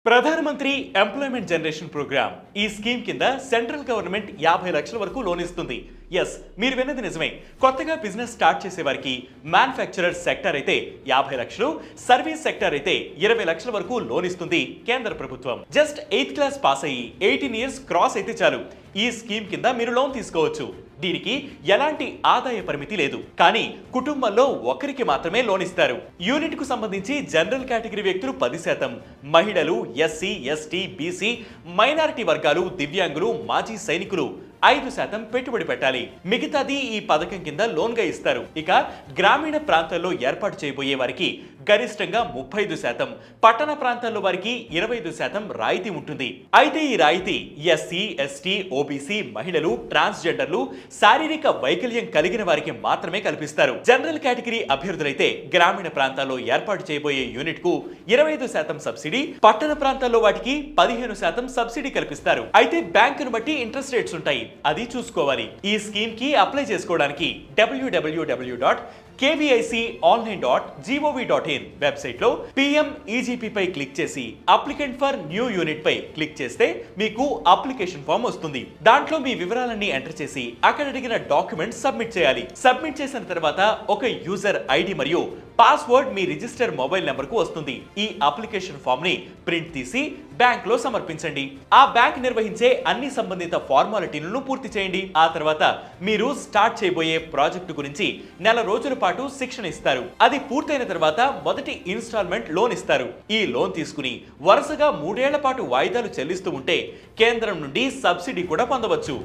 ప్రధానమంత్రి employment generation programme ఈ scheme కింద సెంట్రల్ గవర్నమెంట్ 50 లక్షల వరకు లోన్ ఇస్తుంది. ఎస్, మీరు విన్నది నిజమే. కొత్తగా బిజినెస్ స్టార్ట్ చేసే వారికి మ్యానుఫ్యాక్చరర్ సెక్టర్ అయితే 50 లక్షలు, సర్వీస్ సెక్టర్ అయితే 20 లక్షల వరకు లోన్ ఇస్తుంది కేంద్ర ప్రభుత్వం. జస్ట్ 8th క్లాస్ పాస్ అయ్యి 18 ఇయర్స్ క్రాస్ అయితే చాలు ఈ స్కీమ్ కింద మీరు లోన్ తీసుకోవచ్చు. దీనికి ఎలాంటి ఆదాయ పరిమితి లేదు, కానీ కుటుంబంలో ఒకరికి మాత్రమే లోన్ ఇస్తారు. యూనిట్ కు సంబంధించి జనరల్ కేటగిరీ వ్యక్తులు 10%, మహిళలు, ఎస్సీ, ఎస్టీ, బీసీ, మైనారిటీ వర్గాలు, దివ్యాంగులు, మాజీ సైనికులు 5% పెట్టుబడి పెట్టాలి. మిగతాది ఈ పథకం కింద లోన్ గా ఇస్తారు. ఇక గ్రామీణ ప్రాంతాల్లో ఏర్పాటు చేయబోయే వారికి గరిష్టంగా 35%, పట్టణ ప్రాంతాల్లో వారికి 25% రాయితీ ఉంటుంది. అయితే ఈ రాయితీ ఎస్సీ, ఎస్టీ, ఓబీసీ, మహిళలు, ట్రాన్స్జెండర్లు, శారీరక వైకల్యం కలిగిన వారికి మాత్రమే కల్పిస్తారు. జనరల్ కేటగిరీ అభ్యర్థులైతే గ్రామీణ ప్రాంతాల్లో ఏర్పాటు చేయబోయే యూనిట్ కు 25% సబ్సిడీ, పట్టణ ప్రాంతాల్లో వాటికి 15% సబ్సిడీ కల్పిస్తారు. అయితే బ్యాంకును బట్టి ఇంట్రెస్ట్ రేట్స్ ఉంటాయి, అది చూసుకోవాలి. ఈ స్కీమ్ కి అప్లై చేసుకోవడానికి www.kviconline.gov.in వెబ్సైట్ లో PMEGP పై క్లిక్ చేసి అప్లికెంట్ ఫర్ న్యూ యూనిట్ పై క్లిక్ చేస్తే మీకు అప్లికేషన్ ఫామ్ వస్తుంది. దాంట్లో మీ వివరాలన్నీ ఎంటర్ చేసి అక్కడ అడిగిన డాక్యుమెంట్స్ సబ్మిట్ చేయాలి. సబ్మిట్ చేసిన తర్వాత ఒక యూజర్ ఐడి మరియు పాస్వర్డ్ మీ రిజిస్టర్ మొబైల్ నెంబర్ కు వస్తుంది. ఈ అప్లికేషన్ ఫామ్ ని ప్రింట్ తీసి బ్యాంక్ లో సమర్పించండి. ఆ బ్యాంక్ నిర్వహించే అన్ని సంబంధిత ఫార్మాలిటీలను పూర్తి చేయండి. ఆ తర్వాత మీరు స్టార్ట్ చేయబోయే ప్రాజెక్టు గురించి నెల రోజుల పాటు శిక్షణ ఇస్తారు. అది పూర్తయిన తర్వాత మొదటి ఇన్స్టాల్మెంట్ లోన్ ఇస్తారు. ఈ లోన్ తీసుకుని వరుసగా 3 ఏళ్ల పాటు వాయిదాలు చెల్లిస్తూ ఉంటే కేంద్రం నుండి సబ్సిడీ కూడా పొందవచ్చు.